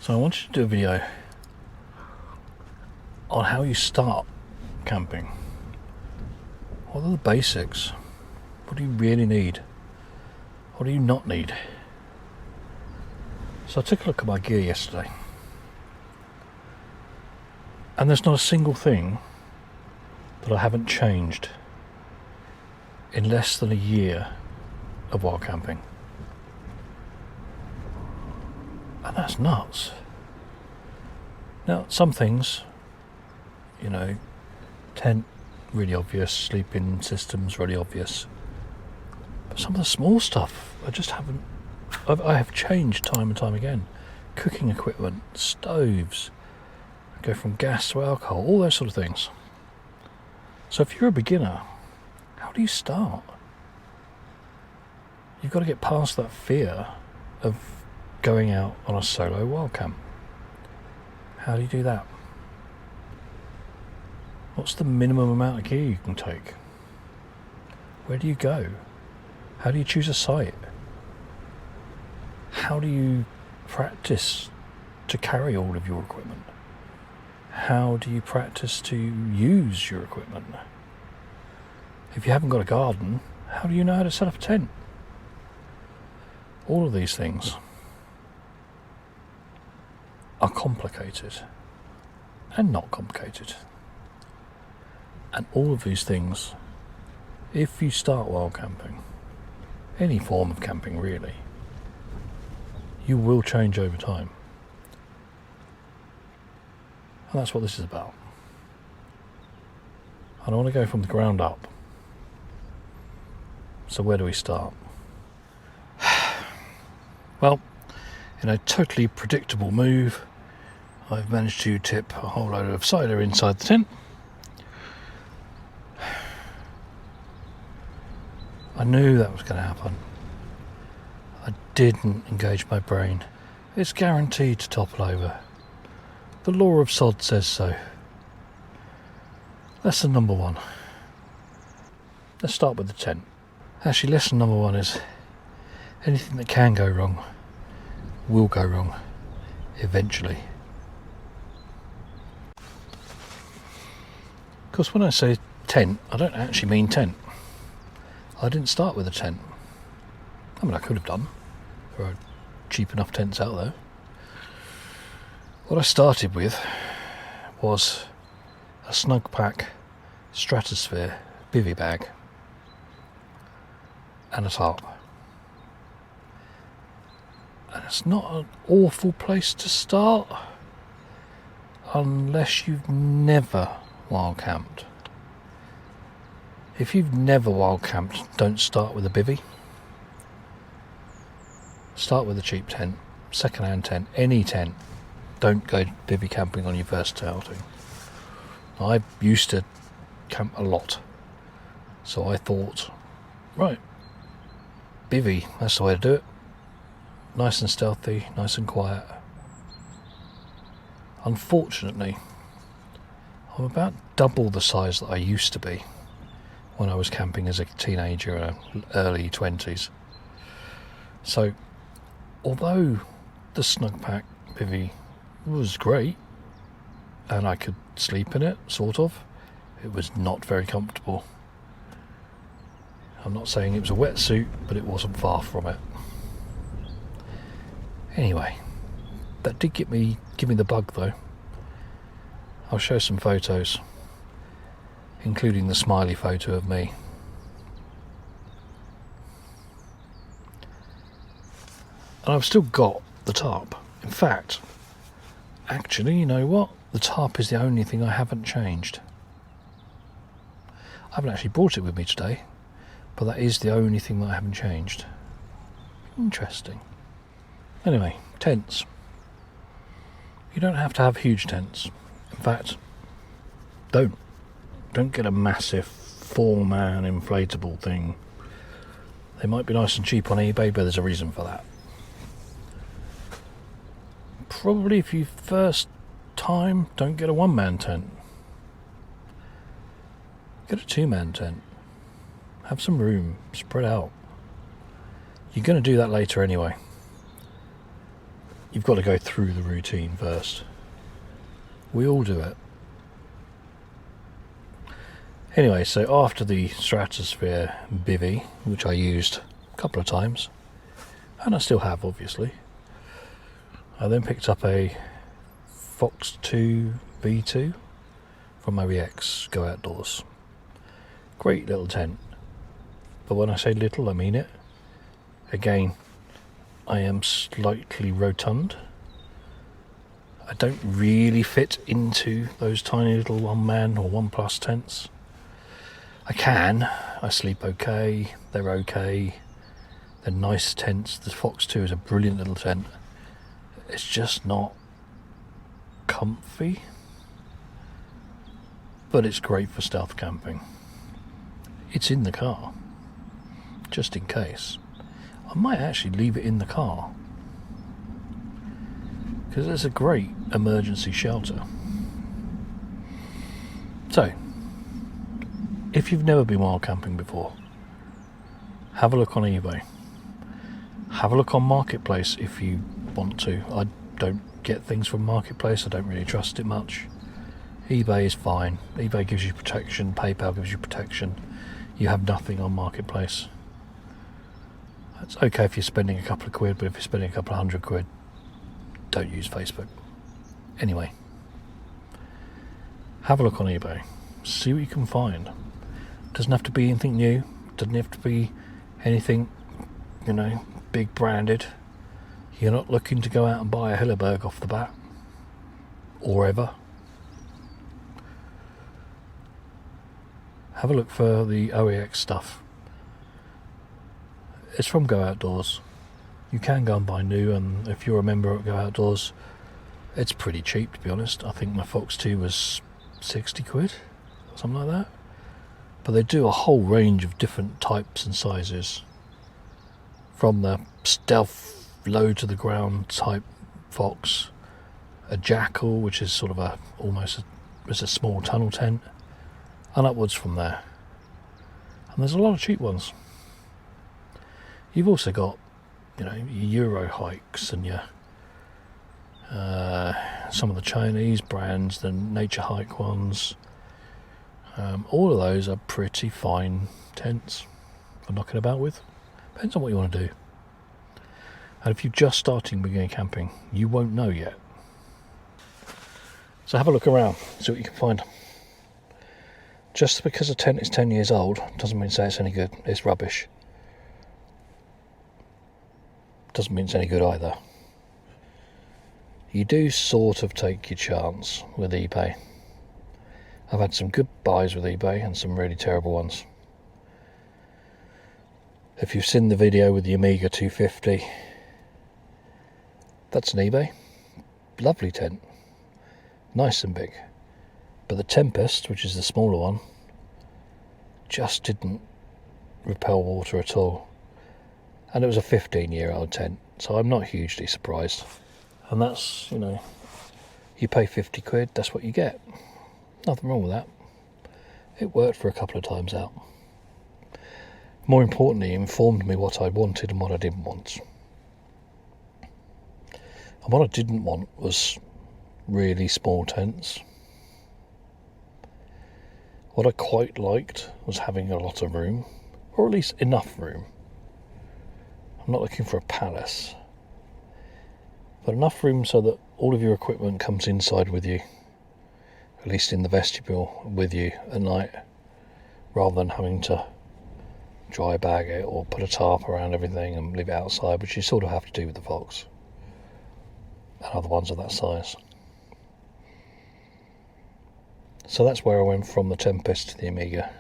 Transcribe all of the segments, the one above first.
So I wanted to do a video on how you start camping. What are the basics? What do you really need? What do you not need? So I took a look at my gear yesterday, and there's not a single thing that I haven't changed in less than a year of wild camping. And that's nuts. Now, some things, tent, really obvious, sleeping systems, really obvious. But some of the small stuff, I have changed time and time again. Cooking equipment, stoves, go from gas to alcohol, all those sort of things. So if you're a beginner, how do you start? You've got to get past that fear of going out on a solo wild camp. How do you do that? What's the minimum amount of gear you can take? Where do you go? How do you choose a site? How do you practice to carry all of your equipment? How do you practice to use your equipment? If you haven't got a garden, how do you know how to set up a tent? All of these things are complicated and not complicated. And all of these things, if you start wild camping, any form of camping really, you will change over time. And that's what this is about. And I want to go from the ground up. So where do we start? Well, in a totally predictable move, I've managed to tip a whole load of cider inside the tent. I knew that was going to happen. I didn't engage my brain. It's guaranteed to topple over. The law of sod says so. Lesson number 1. Let's start with the tent. Actually, lesson number 1 is anything that can go wrong will go wrong eventually. Because when I say tent, I don't actually mean tent. I didn't start with a tent. I mean, I could have done. There are cheap enough tents out there. What I started with was a snug pack stratosphere bivvy bag and a tarp. And it's not an awful place to start unless you've never wild camped. If you've never wild camped, don't start with a bivvy. Start with a cheap tent, second-hand tent, any tent. Don't go bivvy camping on your first outing. I used to camp a lot, so I thought, right, bivvy, that's the way to do it. Nice and stealthy, nice and quiet. Unfortunately, I'm about double the size that I used to be when I was camping as a teenager in early 20s. So, although the snug pack bivvy was great, and I could sleep in it, sort of, it was not very comfortable. I'm not saying it was a wetsuit, but it wasn't far from it. Anyway, that did give me the bug though. I'll show some photos, including the smiley photo of me. And I've still got the tarp. In fact, actually, you know what? The tarp is the only thing I haven't changed. I haven't actually brought it with me today, but that is the only thing that I haven't changed. Interesting. Anyway, tents. You don't have to have huge tents. In fact, don't get a massive 4-man inflatable thing. They might be nice and cheap on eBay, but there's a reason for that. Probably if you first time, don't get a 1-man tent. Get a 2-man tent. Have some room, spread out. You're going to do that later anyway. you've got to go through the routine first. We all do it. Anyway, so after the Stratosphere bivvy, which I used a couple of times, and I still have obviously, I then picked up a Fox 2 V2 from OEX Go Outdoors. Great little tent, but when I say little I mean it. Again, I am slightly rotund. I don't really fit into those tiny little one-man or one-plus tents. I can. I sleep okay. They're okay. They're nice tents. The Fox 2 is a brilliant little tent. It's just not comfy. But it's great for stealth camping. It's in the car, just in case. I might actually leave it in the car, because it's a great emergency shelter. So, if you've never been wild camping before, have a look on eBay. Have a look on Marketplace if you want to. I don't get things from Marketplace. I don't really trust it much. eBay is fine. eBay gives you protection. PayPal gives you protection. You have nothing on Marketplace. It's okay if you're spending a couple of quid, but if you're spending a couple of £100, don't use Facebook. Anyway, have a look on eBay. See what you can find. Doesn't have to be anything new. Doesn't have to be anything, big branded. You're not looking to go out and buy a Hilleberg off the bat. Or ever. Have a look for the OEX stuff. It's from Go Outdoors. You can go and buy new, and if you're a member at Go Outdoors, it's pretty cheap, to be honest. I think my Fox 2 was 60 quid, something like that. But they do a whole range of different types and sizes. From the stealth, low to the ground type Fox, a Jackal, which is sort of it's a small tunnel tent, and upwards from there. And there's a lot of cheap ones. You've also got, your Euro hikes and your some of the Chinese brands, the nature hike ones. All of those are pretty fine tents for knocking about with. Depends on what you want to do. And if you're just starting beginner camping, you won't know yet. So have a look around, see what you can find. Just because a tent is 10 years old doesn't mean to say it's any good. It's rubbish. Doesn't mean it's any good either. You do sort of take your chance with eBay. I've had some good buys with eBay and some really terrible ones. If you've seen the video with the Amiga 250, that's an eBay. Lovely tent. Nice and big. But the Tempest, which is the smaller one, just didn't repel water at all. And it was a 15-year-old tent, so I'm not hugely surprised. And that's, you pay 50 quid, that's what you get. Nothing wrong with that. It worked for a couple of times out. More importantly, it informed me what I wanted and what I didn't want. And what I didn't want was really small tents. What I quite liked was having a lot of room, or at least enough room. I'm not looking for a palace, but enough room so that all of your equipment comes inside with you, at least in the vestibule with you at night, rather than having to dry bag it or put a tarp around everything and leave it outside, which you sort of have to do with the Fox and other ones of that size. So that's where I went from the Tempest to the Amiga.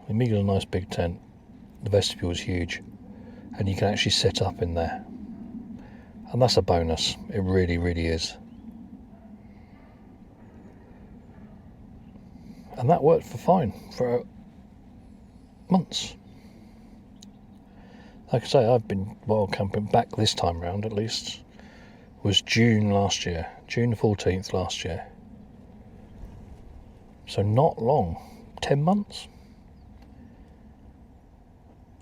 The Amiga's a nice big tent. The vestibule is huge, and you can actually set up in there. And that's a bonus. It really, really is. And that worked for months. Like I say, I've been wild camping back this time round, at least. Was June last year. June the 14th last year. So not long. 10 months.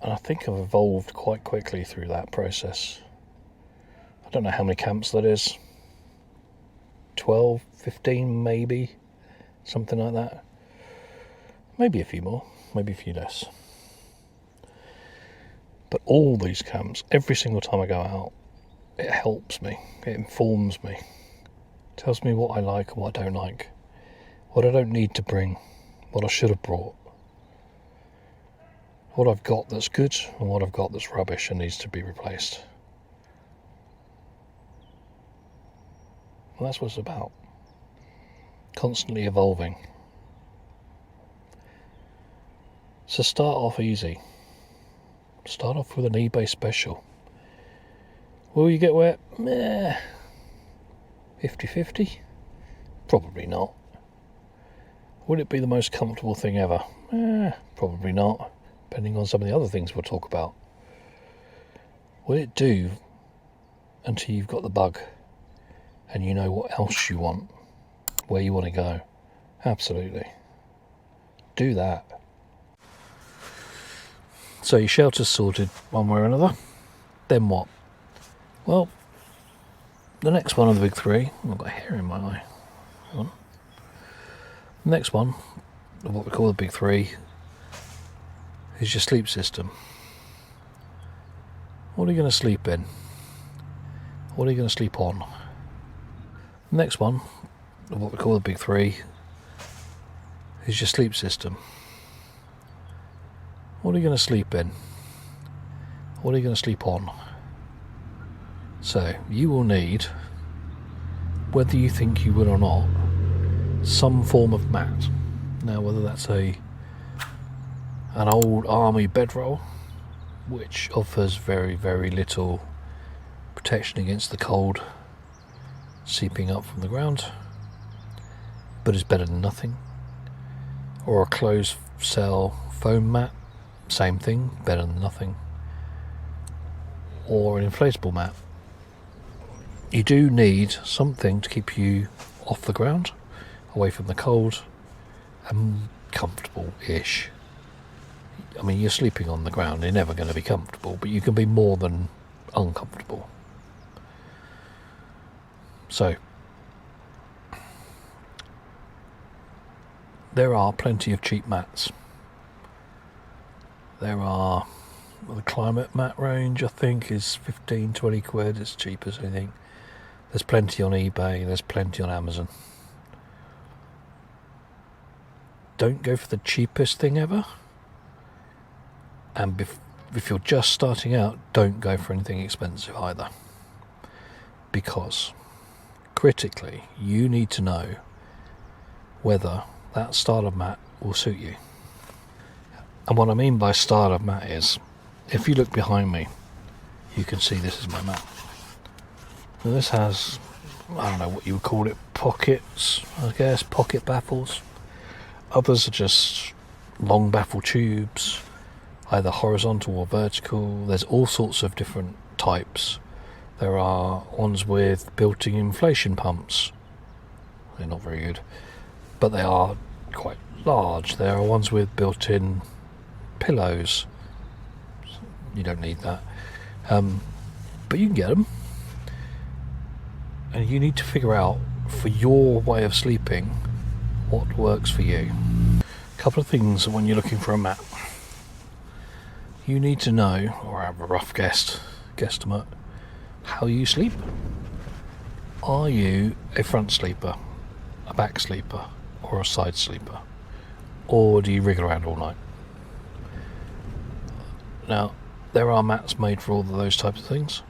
And I think I've evolved quite quickly through that process. don't know how many camps that is. 12, 15 maybe, something like that. Maybe a few more, maybe a few less. But all these camps, every single time I go out, it helps me, it informs me, tells me what I like and what I don't like, what I don't need to bring, what I should have brought, what I've got that's good and what I've got that's rubbish and needs to be replaced. And that's what it's about. Constantly evolving. So start off easy. Start off with an eBay special. Will you get wet? Meh. 50-50? Probably not. Would it be the most comfortable thing ever? Probably not. Depending on some of the other things we'll talk about. Will it do until you've got the bug and you know what else you want, where you want to go? Absolutely. Do that. So your shelter's sorted one way or another. Then what? Well, the next one of the big three, I've got hair in my eye. Hang on. The next one, of what we call the big three, is your sleep system. What are you going to sleep in? What are you going to sleep on? The next one, of what we call the big three, is your sleep system. What are you going to sleep in? What are you going to sleep on? So you will need, whether you think you will or not, some form of mat. Now whether that's an old army bedroll, which offers very, very little protection against the cold seeping up from the ground, but is better than nothing, or a closed cell foam mat, same thing, better than nothing, or an inflatable mat. You do need something to keep you off the ground, away from the cold, and comfortable-ish. I mean, you're sleeping on the ground, you're never going to be comfortable, but you can be more than uncomfortable. So, there are plenty of cheap mats. There are, well, the climate mat range, I think, is 15-20 quid, it's cheap as anything. There's plenty on eBay, there's plenty on Amazon. Don't go for the cheapest thing ever. And if you're just starting out, don't go for anything expensive either. Because, critically, you need to know whether that style of mat will suit you. And what I mean by style of mat is, if you look behind me, you can see this is my mat. Now this has, I don't know what you would call it, pockets, I guess, pocket baffles. Others are just long baffle tubes, either horizontal or vertical. There's all sorts of different types. There are ones with built-in inflation pumps. They're not very good, but they are quite large. There are ones with built-in pillows. You don't need that, but you can get them. And you need to figure out, for your way of sleeping, what works for you. A couple of things when you're looking for a mat. You need to know, or have a rough guesstimate, how you sleep. Are you a front sleeper, a back sleeper, or a side sleeper? Or do you wriggle around all night? Now, there are mats made for all of those types of things.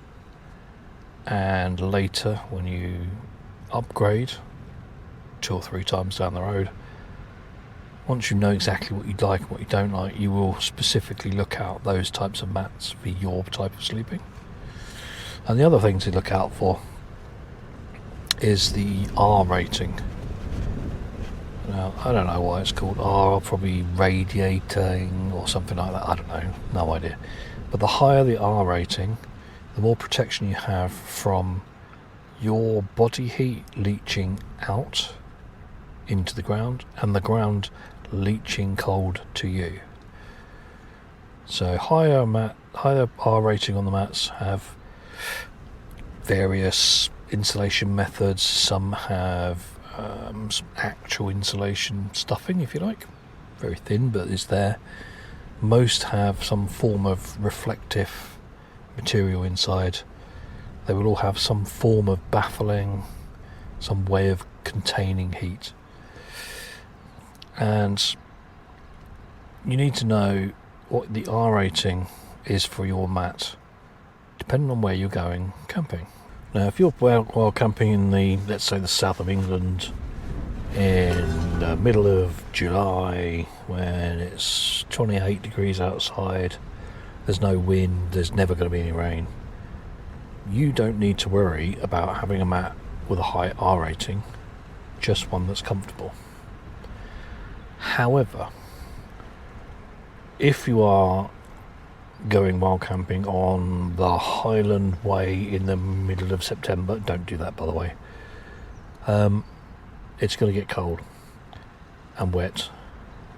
And later, when you upgrade 2 or 3 times down the road, once you know exactly what you like and what you don't like, you will specifically look out those types of mats for your type of sleeping. And the other thing to look out for is the R rating. Now, I don't know why it's called R, probably radiating or something like that, I don't know, no idea. But the higher the R rating, the more protection you have from your body heat leaching out into the ground and the ground leaching cold to you. So higher R rating on the mats have various insulation methods. Some have some actual insulation stuffing, if you like, very thin, but it's there. Most have some form of reflective material inside. They will all have some form of baffling, some way of containing heat. And you need to know what the R rating is for your mat, depending on where you're going camping. Now, if you're while camping in let's say the south of England, in the middle of July, when it's 28 degrees outside, there's no wind, there's never going to be any rain, you don't need to worry about having a mat with a high R rating, just one that's comfortable. However, if you are going wild camping on the Highland Way in the middle of September, don't do that, by the way. It's going to get cold and wet,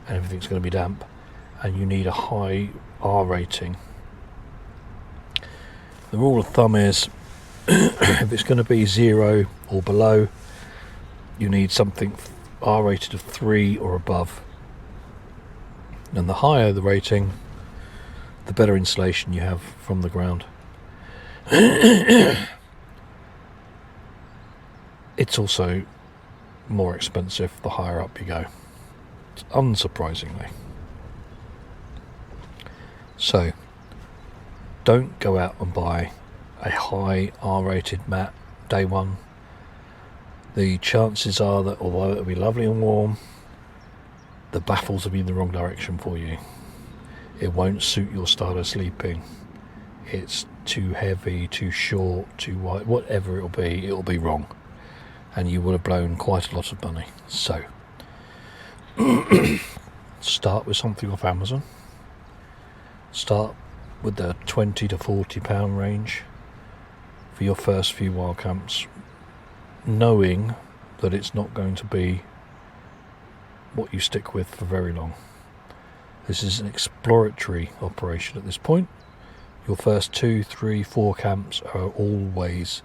and everything's going to be damp, and you need a high R rating. The rule of thumb is if it's going to be 0 or below, you need something R rated of 3 or above. And the higher the rating, the better insulation you have from the ground. It's also more expensive the higher up you go, unsurprisingly. So don't go out and buy a high R-rated mat day one. The chances are that although it'll be lovely and warm, the baffles will be in the wrong direction for you. It won't suit your style of sleeping. It's too heavy, too short, too wide, whatever it'll be wrong, and you will have blown quite a lot of money. So start with something off Amazon. Start with the £20 to £40 range for your first few wild camps, knowing that it's not going to be what you stick with for very long. This is an exploratory operation at this point. Your first 2, 3, 4 camps are always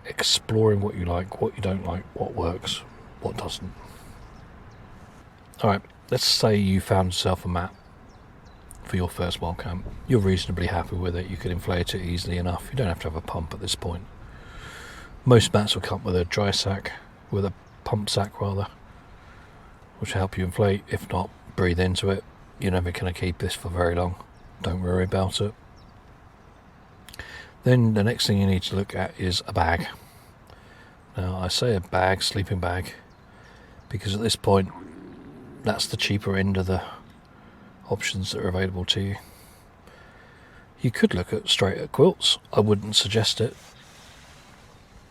exploring what you like, what you don't like, what works, what doesn't. Alright, let's say you found yourself a mat for your first wild camp. You're reasonably happy with it, you can inflate it easily enough, you don't have to have a pump at this point. Most mats will come with a dry sack, with a pump sack rather, which will help you inflate. If not, breathe into it. You're never going to keep this for very long, don't worry about it. Then the next thing you need to look at is a bag. Now I say a bag, sleeping bag, because at this point that's the cheaper end of the options that are available to you. You could look at straight at quilts. I wouldn't suggest it.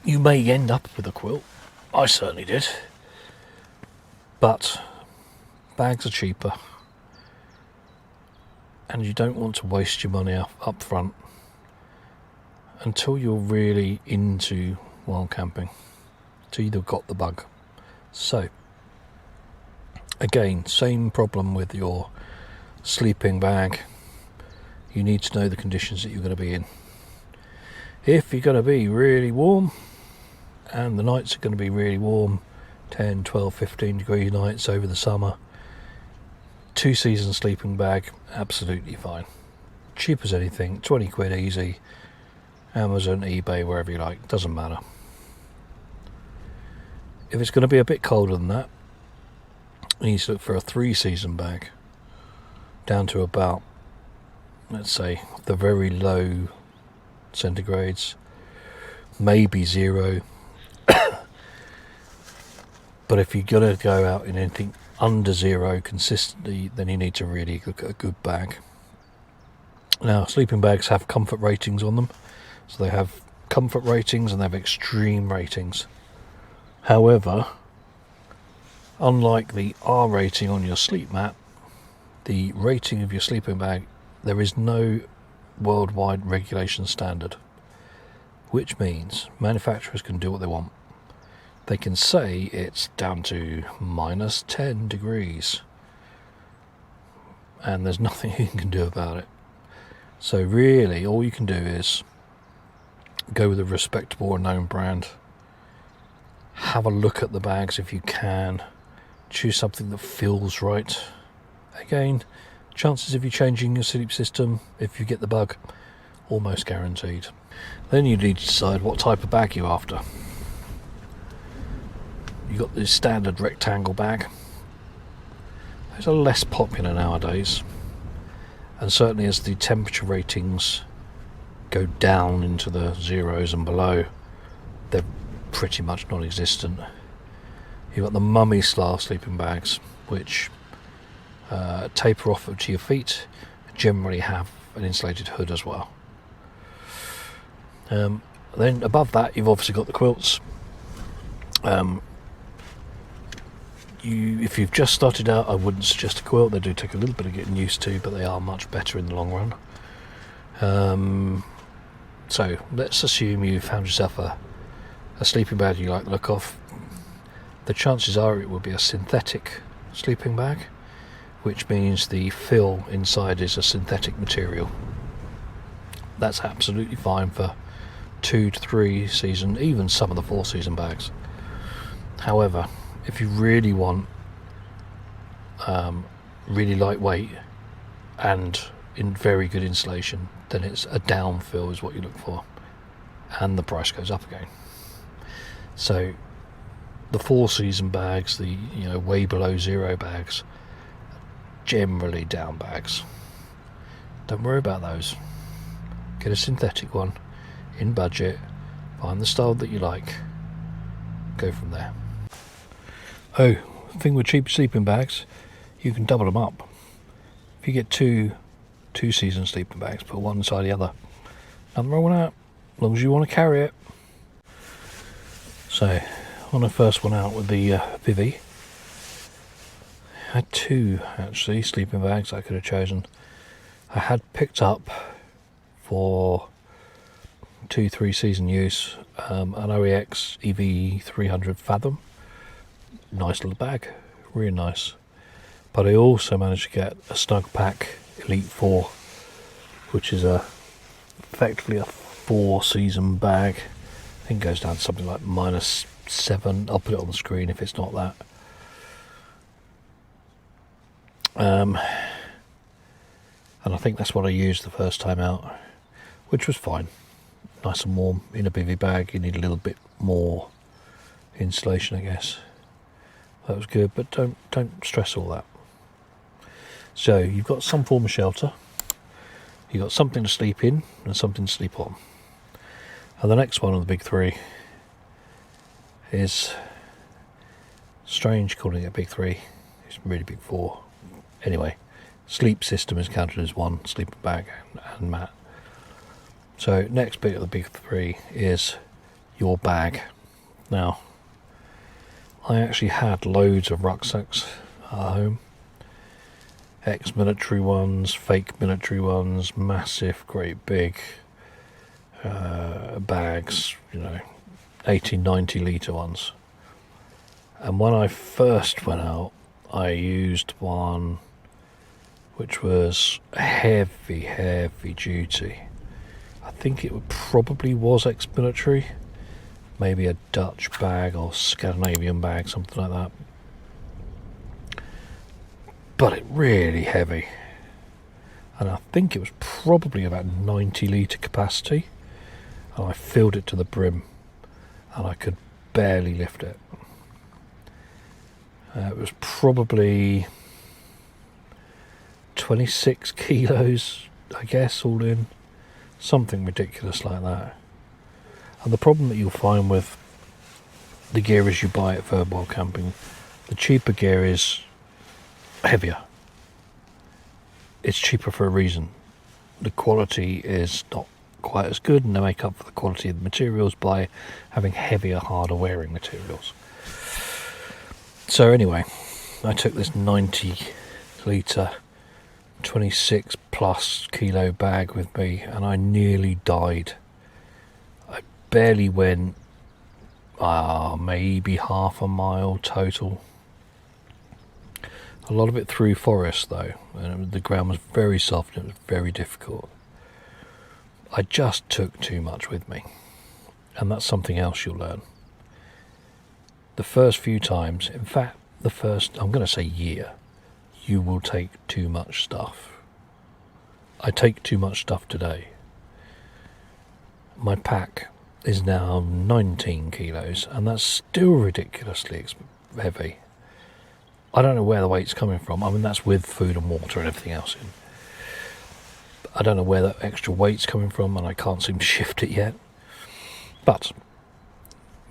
You may end up with a quilt. I certainly did. But bags are cheaper, and you don't want to waste your money up front until you're really into wild camping, until you've got the bug. So again, same problem with your sleeping bag. You need to know the conditions that you're going to be in. If you're going to be really warm, and the nights are going to be really warm, 10, 12, 15 degree nights over the summer, 2-season sleeping bag, absolutely fine. Cheap as anything, 20 quid easy. Amazon, eBay, wherever you like, doesn't matter. If it's going to be a bit colder than that, you need to look for a 3-season bag, down to about, let's say, the very low centigrades, maybe 0. But if you're going to go out in anything under 0 consistently, then you need to really look at a good bag. Now, sleeping bags have comfort ratings on them. So they have comfort ratings and they have extreme ratings. However, unlike the R rating on your sleep mat, the rating of your sleeping bag, there is no worldwide regulation standard, which means manufacturers can do what they want. They can say it's down to -10 degrees, and there's nothing you can do about it. So really, all you can do is go with a respectable or known brand. Have a look at the bags if you can. Choose something that feels right. Again, chances of you changing your sleep system if you get the bug, almost guaranteed. Then you need to decide what type of bag you're after. You've got the standard rectangle bag. Those are less popular nowadays, and certainly as the temperature ratings go down into the zeros and below, they're pretty much non-existent. You've got the mummy style sleeping bags, which taper off to your feet, generally have an insulated hood as well. Then above that, you've obviously got the quilts. If you've just started out, I wouldn't suggest a quilt. They do take a little bit of getting used to, but they are much better in the long run. So let's assume you found yourself a sleeping bag you like the look of. The chances are it will be a synthetic sleeping bag, which means the fill inside is a synthetic material. That's absolutely fine for 2 to 3 season, even some of the 4 season bags. However, if you really want really lightweight and in very good insulation, then it's a down fill is what you look for, and the price goes up again. So the 4 season bags, the way below zero bags, generally down bags. Don't worry about those. Get a synthetic one in budget, find the style that you like, go from there. Oh, the thing with cheap sleeping bags, you can double them up. If you get two season sleeping bags, put one inside the other, nothing wrong with that, as long as you want to carry it. So when I first went out with the Vivi, I had 2 actually sleeping bags I could have chosen. I had picked up for 2-3 season use an OEX EV300 Fathom. Nice little bag, really nice. But I also managed to get a Snug Pack Elite 4, which is effectively a 4 season bag. I think it goes down to something like -7. I'll put it on the screen if it's not that. And I think that's what I used the first time out, which was fine. Nice and warm in a bivvy bag. You need a little bit more insulation, I guess. That was good, but don't stress all that. So you've got some form of shelter, you've got something to sleep in and something to sleep on. And the next one of the big 3 is strange calling it a big 3. It's really big 4. Anyway, sleep system is counted as 1, sleeping bag and mat. So next bit of the big 3 is your bag. Now, I actually had loads of rucksacks at home. Ex-military ones, fake military ones, massive, great big bags, 80, 90 litre ones. And when I first went out, I used one which was heavy duty. I think it probably was ex-military, maybe a Dutch bag or Scandinavian bag, something like that. But it really heavy, and I think it was probably about 90 litre capacity, and I filled it to the brim and I could barely lift it. It was probably 26 kilos, I guess, all in, something ridiculous like that. And the problem that you'll find with the gear as you buy it for wild camping, the cheaper gear is heavier. It's cheaper for a reason. The quality is not quite as good, and they make up for the quality of the materials by having heavier, harder wearing materials. So anyway, I took this 90 litre 26 plus kilo bag with me, and I nearly died. I barely went maybe half a mile total. A lot of it through forest though, and the ground was very soft and it was very difficult. I just took too much with me. And that's something else you'll learn. The first few times, in fact, the first, I'm going to say year, you will take too much stuff. I take too much stuff today. My pack is now 19 kilos, and that's still ridiculously heavy. I don't know where the weight's coming from. I mean, that's with food and water and everything else in. I don't know where that extra weight's coming from, and I can't seem to shift it yet. But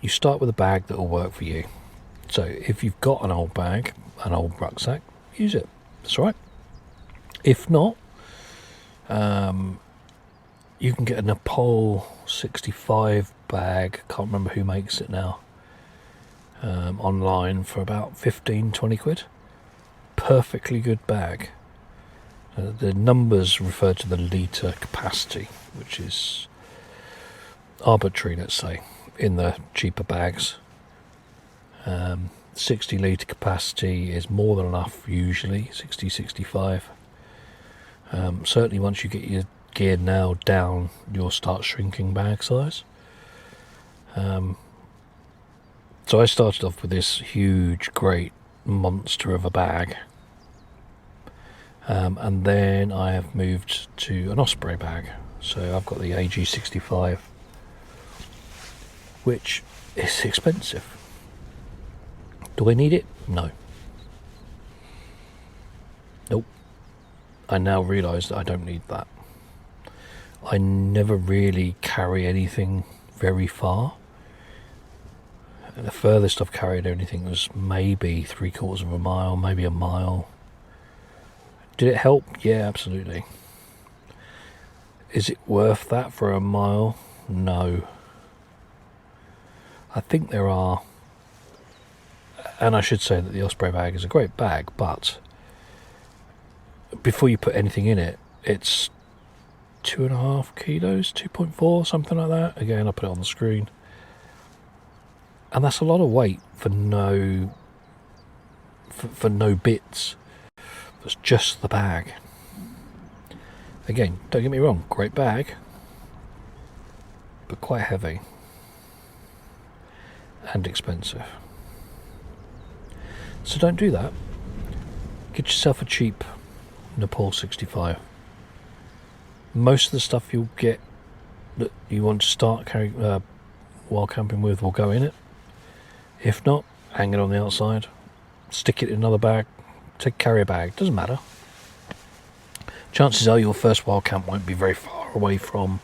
you start with a bag that will work for you. So if you've got an old bag, an old rucksack, use it. That's all right. If not, you can get a Nepal 65 bag, can't remember who makes it now, online for about 15-20 quid. Perfectly good bag. The numbers refer to the litre capacity, which is arbitrary, let's say, in the cheaper bags. 60 litre capacity is more than enough usually, 60-65. Certainly once you get your gear nailed down, you'll start shrinking bag size. So I started off with this huge, great monster of a bag. And then I have moved to an Osprey bag. So I've got the AG65, which is expensive. Do I need it? No. Nope. I now realise that I don't need that. I never really carry anything very far. The furthest I've carried anything was maybe 3/4 of a mile, maybe a mile. Did it help? Yeah, absolutely. Is it worth that for a mile? No. I think there are, and I should say that the Osprey bag is a great bag, but before you put anything in it, it's 2.5 kilos, 2.4, something like that. Again, I'll put it on the screen. And that's a lot of weight for no bits. That's just the bag. Again, don't get me wrong, great bag, but quite heavy and expensive. So don't do that. Get yourself a cheap Nepal 65. Most of the stuff you'll get that you want to start carrying while camping with will go in it. If not, hang it on the outside, stick it in another bag, carry a bag, doesn't matter. Chances are your first wild camp won't be very far away from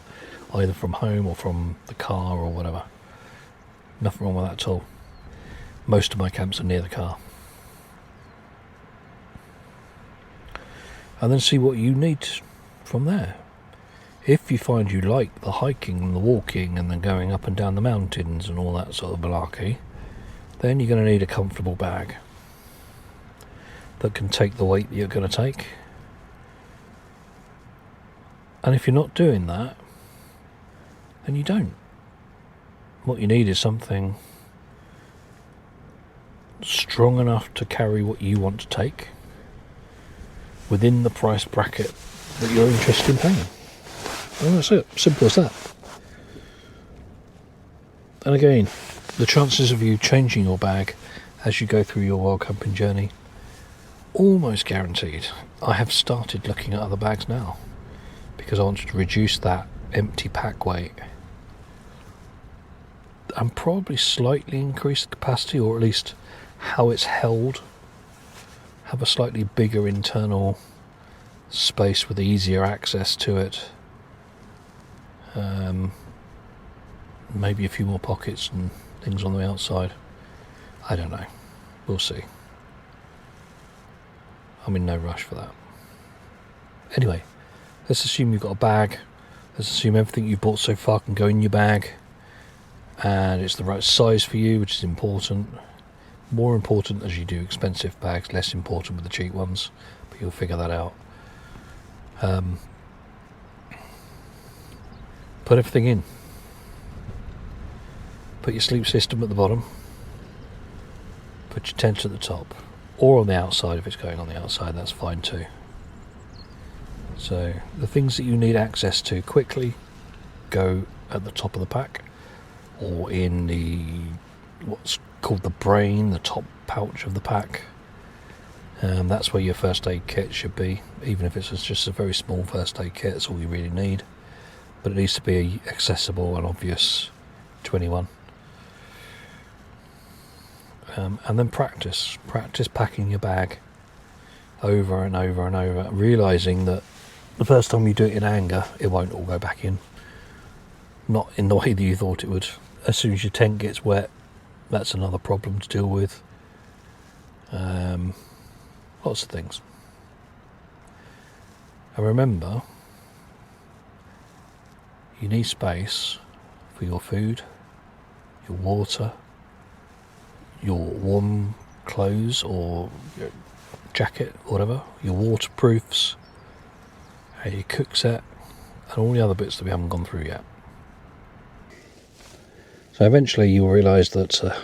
either from home or from the car or whatever. Nothing wrong with that at all. Most of my camps are near the car. And then see what you need from there. If you find you like the hiking and the walking and then going up and down the mountains and all that sort of malarkey, then you're going to need a comfortable bag that can take the weight that you're going to take. And if you're not doing that, then you don't. What you need is something strong enough to carry what you want to take within the price bracket that you're interested in paying. And that's it. Simple as that. And again, the chances of you changing your bag as you go through your wild camping journey, almost guaranteed. I have started looking at other bags now because I wanted to reduce that empty pack weight and probably slightly increase the capacity, or at least how it's held, have a slightly bigger internal space with easier access to it. Maybe a few more pockets and things on the outside. I don't know. We'll see. I'm in no rush for that. Anyway, let's assume you've got a bag. Let's assume everything you've bought so far can go in your bag. And it's the right size for you, which is important. More important as you do expensive bags, less important with the cheap ones. But you'll figure that out. Put everything in. Put your sleep system at the bottom. Put your tent at the top. Or on the outside, if it's going on the outside, that's fine too. So the things that you need access to quickly go at the top of the pack. or in the what's called the brain, the top pouch of the pack. That's where your first aid kit should be, even if it's just a very small first aid kit. That's all you really need, but it needs to be accessible and obvious to anyone. And then practice packing your bag over and over and over, realising that the first time you do it in anger, it won't all go back in. Not in the way that you thought it would. As soon as your tent gets wet, that's another problem to deal with. Lots of things. And remember, you need space for your food, your water, your warm clothes or your jacket, whatever, your waterproofs, your cook set, and all the other bits that we haven't gone through yet. So eventually you'll realise that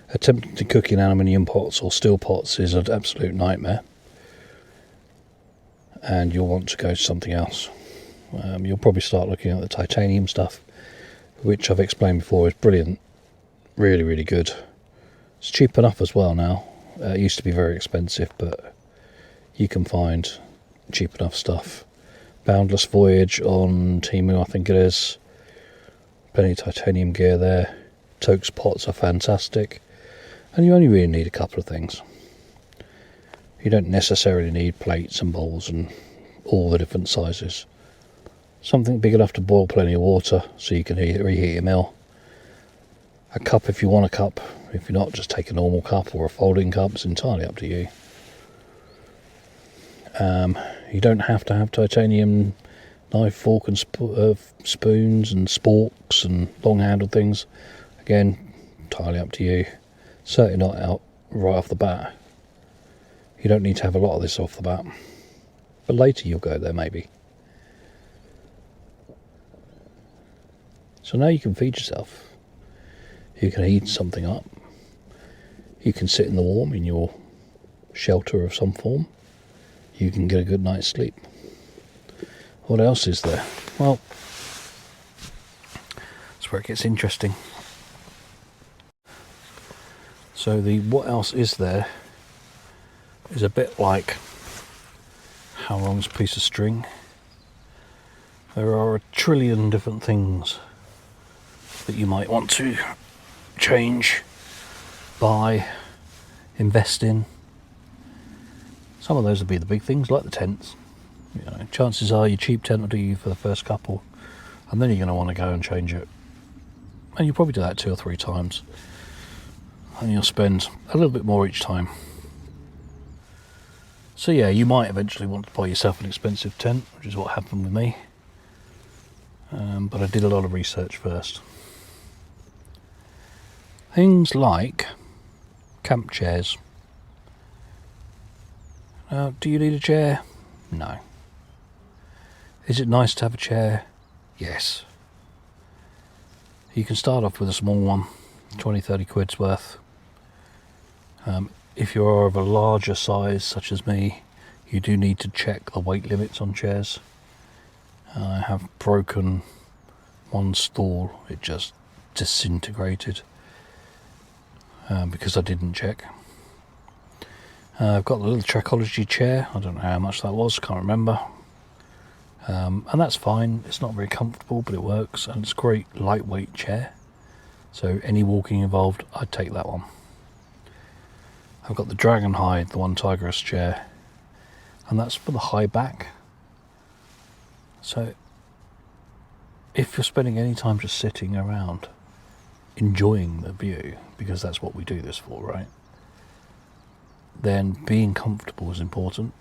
attempting to cook in aluminium pots or steel pots is an absolute nightmare, and you'll want to go to something else. You'll probably start looking at the titanium stuff, which I've explained before is brilliant, really, really good. It's cheap enough as well now. It used to be very expensive, but you can find cheap enough stuff. Boundless Voyage on Temu, I think it is. Plenty of titanium gear there. Toke's pots are fantastic, and you only really need a couple of things. You don't necessarily need plates and bowls and all the different sizes. Something big enough to boil plenty of water so you can reheat your meal. A cup if you want a cup. If you're not, just take a normal cup or a folding cup. It's entirely up to you. You don't have to have titanium knife, fork and spoons and sporks and long-handled things. Again, entirely up to you. Certainly not out right off the bat. You don't need to have a lot of this off the bat. But later you'll go there, maybe. So now you can feed yourself. You can heat something up. You can sit in the warm in your shelter of some form. You can get a good night's sleep. What else is there? Well, that's where it gets interesting. So the what else is there is a bit like how long's a piece of string. There are a trillion different things that you might want to change, buy, invest in. Some of those will be the big things, like the tents. You know, chances are your cheap tent will do you for the first couple, and then you're going to want to go and change it. And you'll probably do that 2 or 3 times, and you'll spend a little bit more each time. So yeah, you might eventually want to buy yourself an expensive tent, which is what happened with me. But I did a lot of research first. Things like camp chairs. Do you need a chair? No. Is it nice to have a chair? Yes. You can start off with a small one, 20-30 quid's worth. If you are of a larger size, such as me, you do need to check the weight limits on chairs. I have broken one stall, it just disintegrated because I didn't check. I've got the little Trackology chair, I don't know how much that was, can't remember. And that's fine, it's not very comfortable, but it works, and it's a great lightweight chair. So any walking involved, I'd take that one. I've got the Dragon Hide, the One Tigress chair, and that's for the high back. So if you're spending any time just sitting around enjoying the view, because that's what we do this for, right? Then being comfortable is important.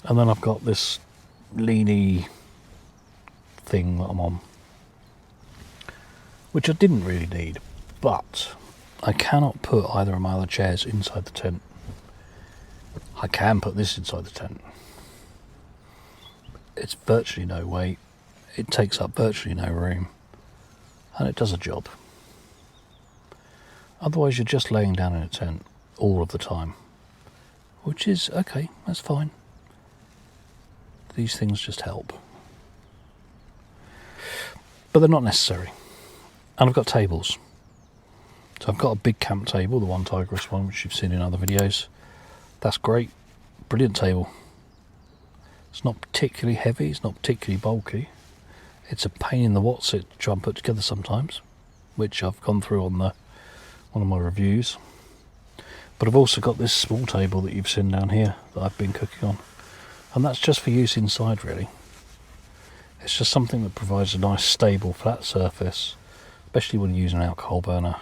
And then I've got this leany thing that I'm on, which I didn't really need, but I cannot put either of my other chairs inside the tent. I can put this inside the tent. It's virtually no weight, it takes up virtually no room, and it does a job. Otherwise you're just laying down in a tent all of the time, which is okay, that's fine. These things just help. but they're not necessary. And I've got tables. So I've got a big camp table, the one Tigris one, which you've seen in other videos. That's great. Brilliant table. It's not particularly heavy, it's not particularly bulky. It's a pain in the what's it to try and put together sometimes, which I've gone through on one of my reviews. But I've also got this small table that you've seen down here that I've been cooking on. And that's just for use inside, really. It's just something that provides a nice stable flat surface, especially when you're using an alcohol burner,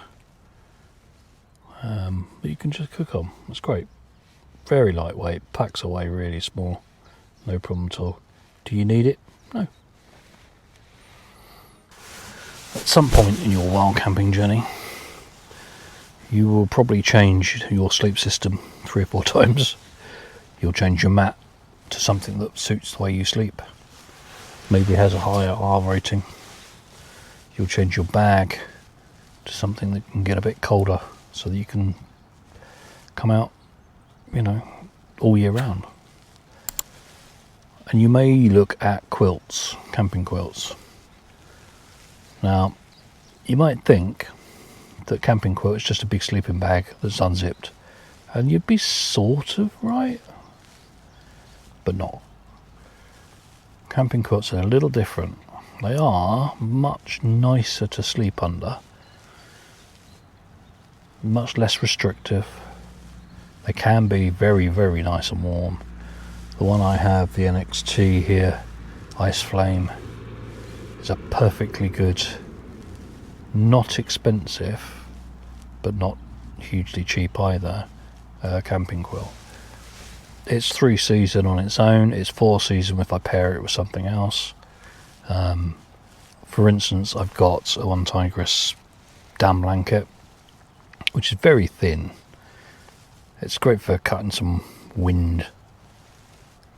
that you can just cook on. It's great. Very lightweight, packs away really small, no problem at all. Do you need it? No. At some point in your wild camping journey, you will probably change your sleep system 3 or 4 times. You'll change your mat to something that suits the way you sleep. Maybe has a higher R rating. You'll change your bag to something that can get a bit colder so that you can come out, all year round. And you may look at quilts, camping quilts. Now, you might think that camping quilt is just a big sleeping bag that's unzipped, and you'd be sort of right, but not. Camping quilts are a little different. They are much nicer to sleep under, much less restrictive. They can be very, very nice and warm. The one I have, the NXT here, Ice Flame, is a perfectly good, not expensive, but not hugely cheap either, camping quilt. It's 3 season on its own, it's 4 season if I pair it with something else. For instance, I've got a one Tigris down blanket, which is very thin. It's great for cutting some wind,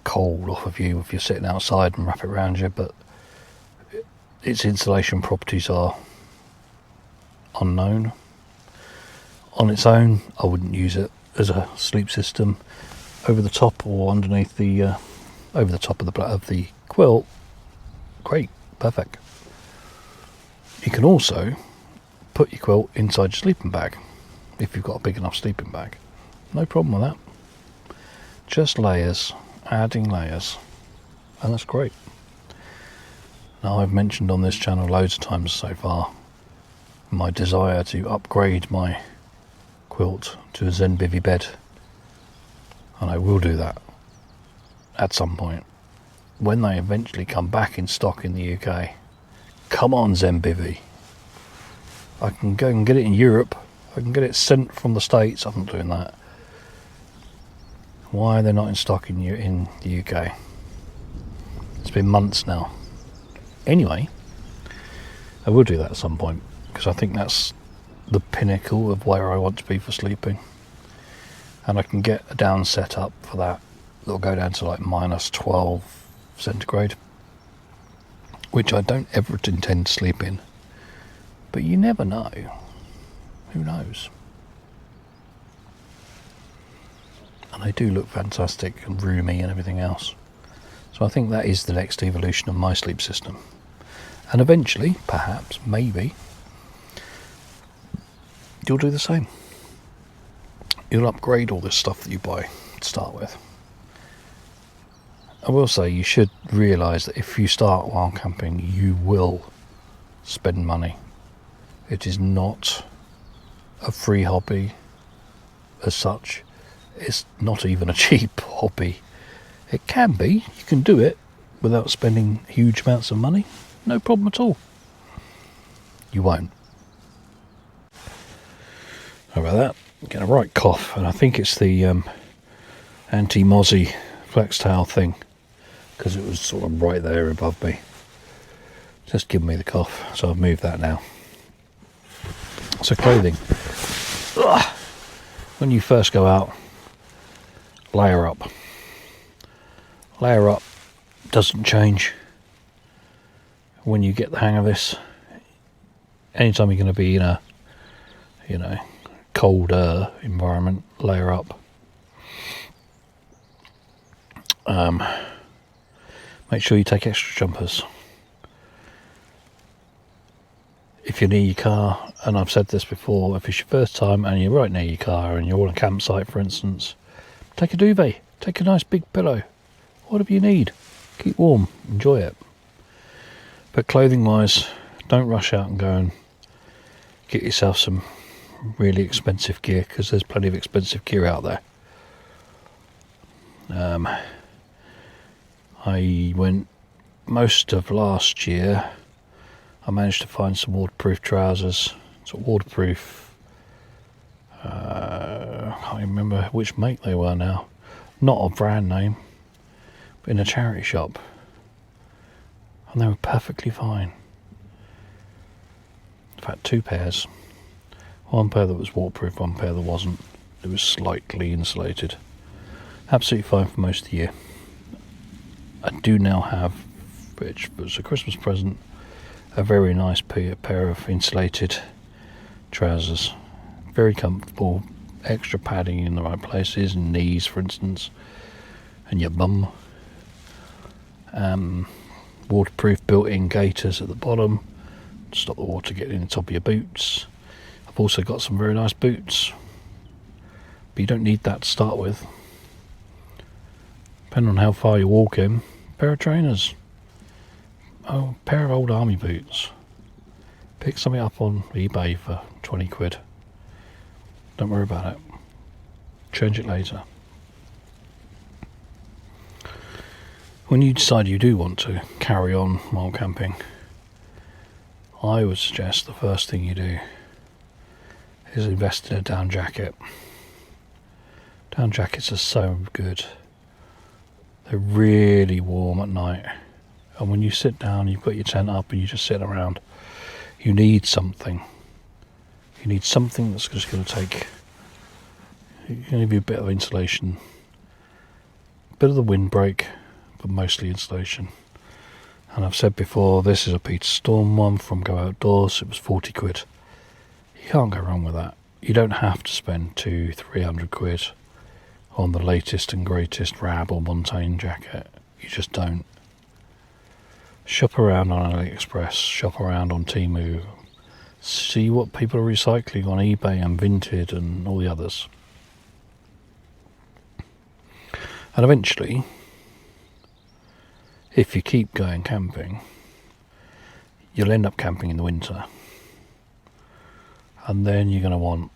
cold off of you if you're sitting outside and wrap it around you, but its insulation properties are unknown. On its own, I wouldn't use it as a sleep system. Over the top or underneath the over the top of the quilt, great, perfect. You can also put your quilt inside your sleeping bag if you've got a big enough sleeping bag. No problem with that. Just layers, adding layers, and that's great. Now, I've mentioned on this channel loads of times so far my desire to upgrade my quilt to a Zen bivy bed, and I will do that at some point when they eventually come back in stock in the UK. Come on, Zen bivy. I can go and get it in Europe. I can get it sent from the States. I'm not doing that. Why are they not in stock in the UK? It's been months now. Anyway, I will do that at some point, because I think that's the pinnacle of where I want to be for sleeping. And I can get a down set up for that. It'll go down to like -12 centigrade, which I don't ever intend to sleep in. But you never know. Who knows? And they do look fantastic and roomy and everything else. So I think that is the next evolution of my sleep system. And eventually, perhaps, maybe, you'll do the same. You'll upgrade all this stuff that you buy to start with. I will say you should realise that if you start wild camping, you will spend money. It is not a free hobby as such. It's not even a cheap hobby. It can be. You can do it without spending huge amounts of money. No problem at all. You won't. How about that? I'm getting a right cough, and I think it's the anti-mozzie flex towel thing, because it was sort of right there above me, just giving me the cough. So I've moved that now. So clothing. Ugh. When you first go out, layer up. Layer up doesn't change. When you get the hang of this, anytime you're going to be in a, colder environment, layer up. Make sure you take extra jumpers. if you're near your car, and I've said this before, if it's your first time and you're right near your car and you're on a campsite, for instance, take a duvet, take a nice big pillow, whatever you need. Keep warm, enjoy it. But clothing wise, don't rush out and go and get yourself some really expensive gear, because there's plenty of expensive gear out there. I went most of last year. I managed to find some waterproof trousers, sort of waterproof. I can't even remember which make they were now. Not a brand name, but in a charity shop, and they were perfectly fine. In fact, 2 pairs. One pair that was waterproof, one pair that wasn't. It was slightly insulated. Absolutely fine for most of the year. I do now have, which was a Christmas present, a very nice pair of insulated trousers. Very comfortable, extra padding in the right places, knees for instance, and your bum. Waterproof built-in gaiters at the bottom to stop the water getting in the top of your boots. I've also got some very nice boots, but you don't need that to start with. Depending on how far you're walking, pair of trainers, a pair of old army boots. Pick something up on eBay for 20 quid. Don't worry about it. Change it later. When you decide you do want to carry on while camping, I would suggest the first thing you do is invest in a down jacket. Down jackets are so good. They're really warm at night, and when you sit down, you've got your tent up and you just sit around, you need something. You need something that's just going to give you a bit of insulation, a bit of the windbreak, but mostly insulation. And I've said before, this is a Peter Storm one from Go Outdoors. It was 40 quid. You can't go wrong with that. You don't have to spend 200-300 quid on the latest and greatest Rab or Montaigne jacket. You just don't. Shop around on AliExpress, shop around on Temu, see what people are recycling on eBay and Vinted and all the others. And eventually, if you keep going camping, you'll end up camping in the winter, and then you're going to want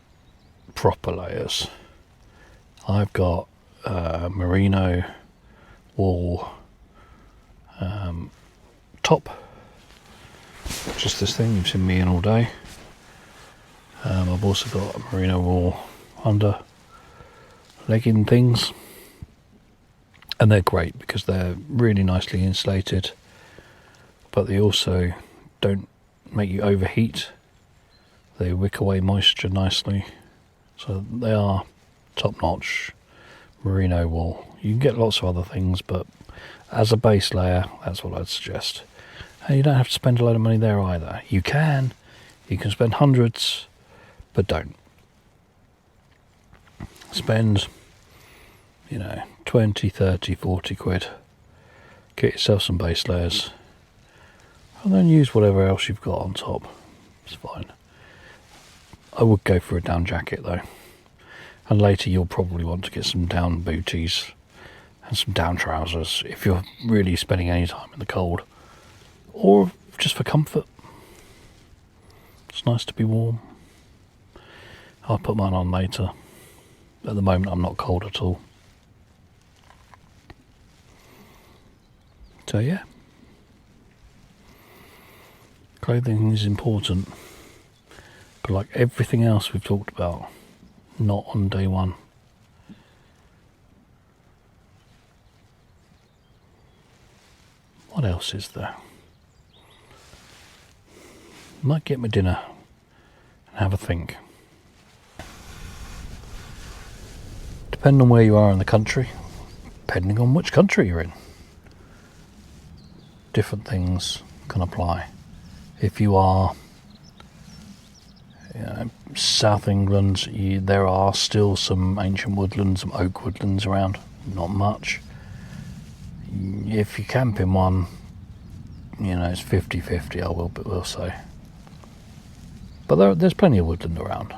proper layers. I've got merino wool top, just this thing you've seen me in all day. I've also got a merino wool under legging things, and they're great because they're really nicely insulated, but they also don't make you overheat. They wick away moisture nicely, so they are top-notch merino wool. You can get lots of other things, but as a base layer, that's what I'd suggest. And you don't have to spend a lot of money there either. You can spend hundreds, but don't. Spend 20, 30, 40 quid. Get yourself some base layers, and then use whatever else you've got on top. It's fine. I would go for a down jacket though, and later you'll probably want to get some down booties and some down trousers if you're really spending any time in the cold, or just for comfort. It's nice to be warm. I'll put mine on later. At the moment I'm not cold at all. So yeah, clothing is important, but like everything else we've talked about, not on day one. What else is there? Might get my dinner and have a think. Depending on where you are in the country, depending on which country you're in, different things can apply. If you are South England, there are still some ancient woodlands, some oak woodlands around, not much. If you camp in one, it's 50-50, I will say. But there's plenty of woodland around.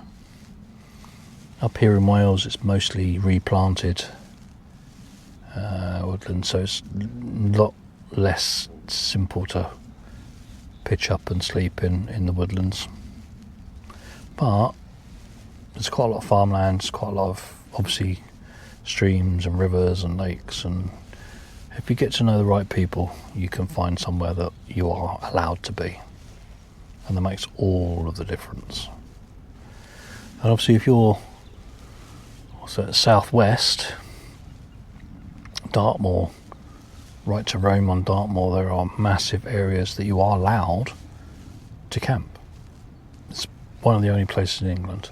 Up here in Wales, it's mostly replanted woodland, so it's a lot less simple to pitch up and sleep in the woodlands. But there's quite a lot of farmlands, quite a lot of, obviously, streams and rivers and lakes, and if you get to know the right people, you can find somewhere that you are allowed to be, and that makes all of the difference. And obviously if you're southwest, Dartmoor, right to Rome on Dartmoor, there are massive areas that you are allowed to camp. It's one of the only places in England.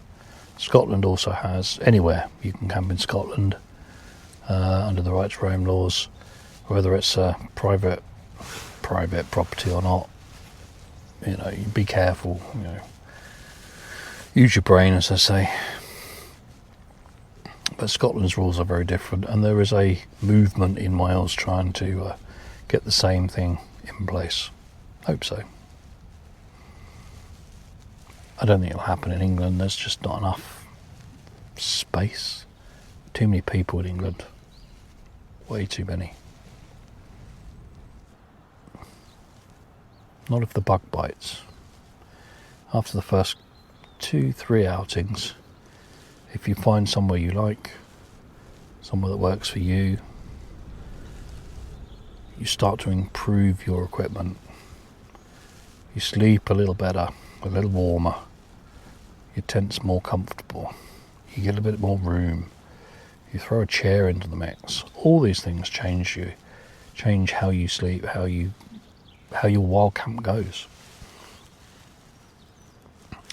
Scotland also has, anywhere you can camp in Scotland under the right to roam laws, whether it's a private property or not. You know, you be careful, you know, use your brain, as I say. But Scotland's rules are very different, and there is a movement in Wales trying to get the same thing in place. Hope so. I don't think it'll happen in England. There's just not enough space. Too many people in England. Way too many. Not if the bug bites. After the first 2-3 outings, if you find somewhere you like, somewhere that works for you, you start to improve your equipment. You sleep a little better, a little warmer. Your tent's more comfortable. You get a bit more room. You throw a chair into the mix. All these things change you. Change how you sleep, how your wild camp goes.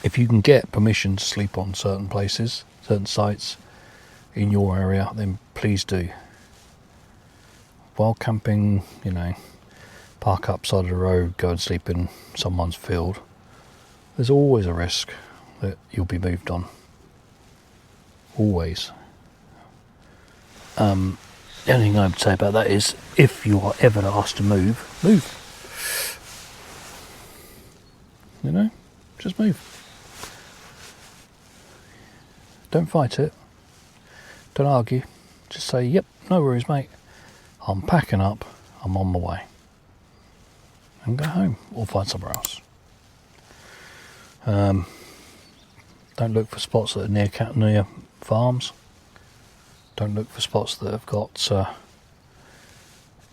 If you can get permission to sleep on certain places, certain sites in your area, then please do. Wild camping, you know, park up side of the road, go and sleep in someone's field. There's always a risk that you'll be moved on. Always. The only thing I would say about that is, if you are ever asked to move. You know, just move. Don't fight it. Don't argue. Just say, yep, no worries, mate. I'm packing up. I'm on my way. And go home or find somewhere else. Don't look for spots that are near farms. Don't look for spots that have got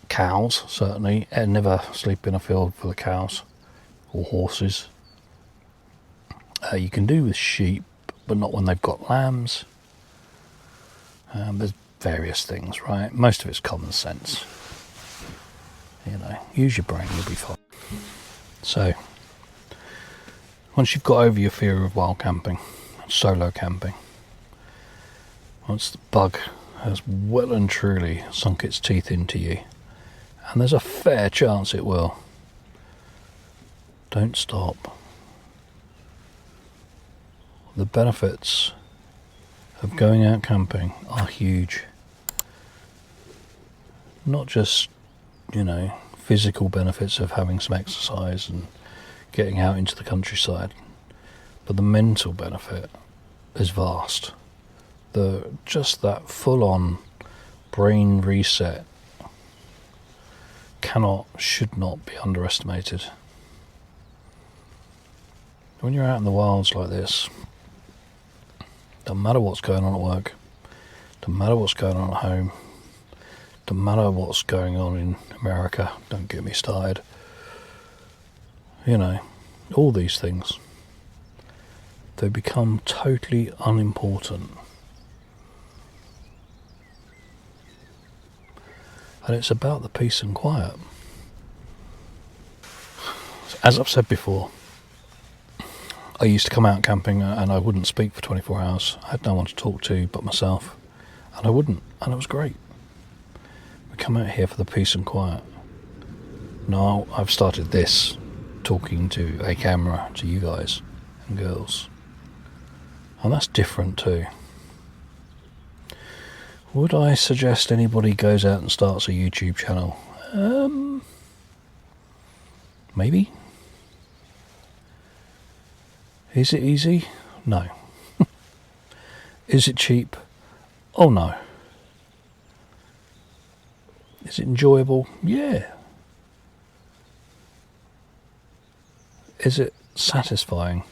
cows, certainly. And never sleep in a field full of cows or horses. You can do with sheep, but not when they've got lambs. There's various things, right? Most of it's common sense. You know, use your brain, you'll be fine. So, once you've got over your fear of wild camping, solo camping, once the bug has well and truly sunk its teeth into you, and there's a fair chance it will, don't stop. The benefits of going out camping are huge. Not just, you know, physical benefits of having some exercise and getting out into the countryside, but the mental benefit is vast. Just that full-on brain reset should not be underestimated. When you're out in the wilds like this, doesn't matter what's going on at work, doesn't matter what's going on at home, doesn't matter what's going on in America, don't get me started. You know, all these things, they become totally unimportant. And it's about the peace and quiet. As I've said before, I used to come out camping and I wouldn't speak for 24 hours. I had no one to talk to but myself. And I wouldn't. And it was great. We come out here for the peace and quiet. Now I've started this, talking to a camera to you guys and girls. And that's different too. Would I suggest anybody goes out and starts a YouTube channel? Maybe. Is it easy? No. Is it cheap? Oh no. Is it enjoyable? Yeah. Is it satisfying?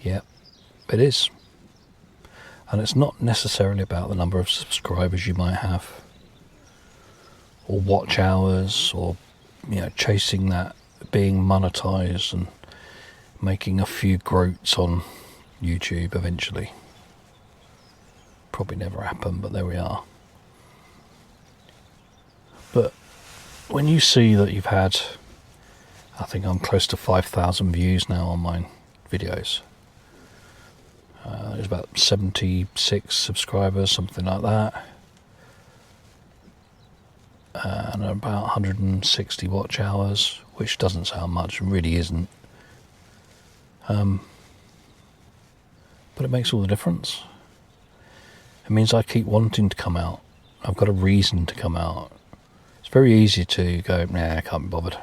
Yep, it is. And it's not necessarily about the number of subscribers you might have, or watch hours, or chasing that being monetized and making a few groats on YouTube eventually. Probably never happen, but there we are. But when you see that you've had, I think I'm close to 5,000 views now on my videos. There's about 76 subscribers, something like that. And about 160 watch hours, which doesn't sound much, and really isn't. But it makes all the difference. It means I keep wanting to come out. I've got a reason to come out. It's very easy to go, nah, I can't be bothered.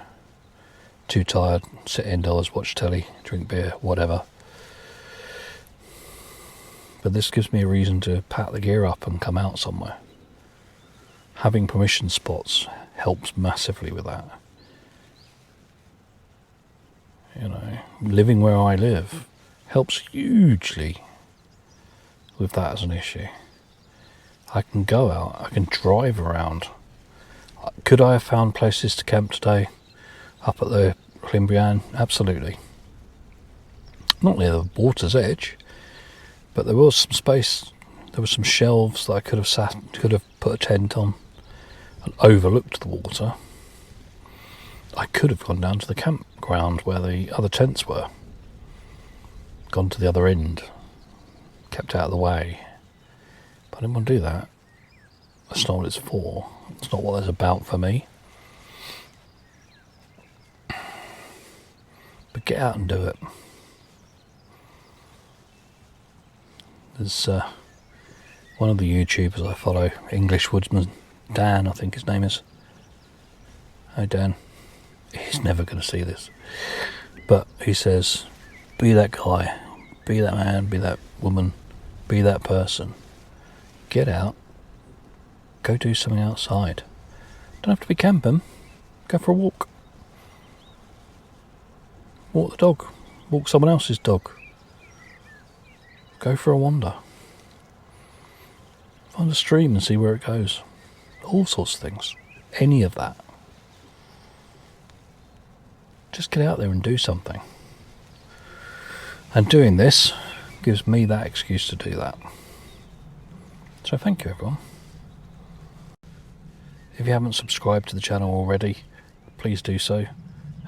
Too tired, sit indoors, watch telly, drink beer, whatever. But this gives me a reason to pack the gear up and come out somewhere. Having permission spots helps massively with that. Living where I live helps hugely with that as an issue. I can go out, I can drive around. Could I have found places to camp today up at the Llymbrian? Absolutely. Not near the water's edge, but there was some space. There were some shelves that I could have put a tent on and overlooked the water. I could have gone down to the campground where the other tents were, gone to the other end, kept out of the way. But I didn't want to do that. That's not what it's for. It's not what it's about for me. But get out and do it. There's one of the YouTubers I follow, English Woodsman, Dan, I think his name is. Hi Dan. He's never going to see this. But he says, be that guy, be that man, be that woman, be that person. Get out. Go do something outside. Don't have to be camping. Go for a walk. Walk the dog. Walk someone else's dog. Go for a wander. Find a stream and see where it goes. All sorts of things. Any of that. Just get out there and do something. And doing this gives me that excuse to do that. So thank you everyone. If you haven't subscribed to the channel already, please do so.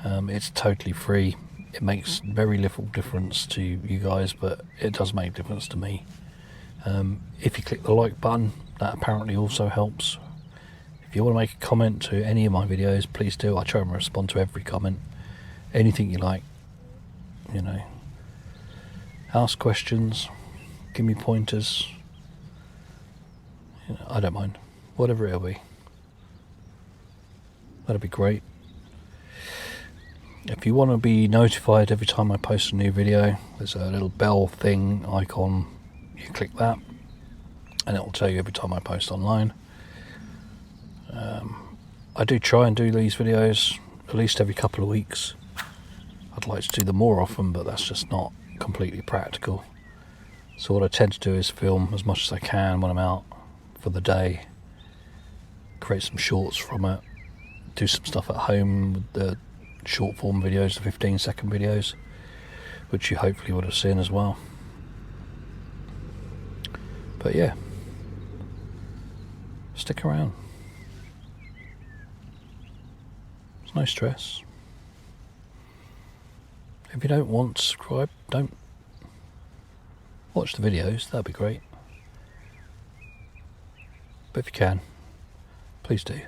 It's totally free. It makes very little difference to you guys, but it does make a difference to me. If you click the like button, that apparently also helps. If you want to make a comment to any of my videos, please do. I try and respond to every comment. Anything you like, ask questions, give me pointers. I don't mind. Whatever it'll be. That'd be great. If you want to be notified every time I post a new video, there's a little bell thing icon. You click that and it will tell you every time I post online. I do try and do these videos at least every couple of weeks. I'd like to do them more often, but that's just not completely practical. So what I tend to do is film as much as I can when I'm out for the day, create some shorts from it, do some stuff at home with the short form videos, the 15-second videos, which you hopefully would have seen as well. But yeah, stick around. There's no stress. If you don't want to subscribe, don't. Watch the videos, that'd be great. But if you can, please do.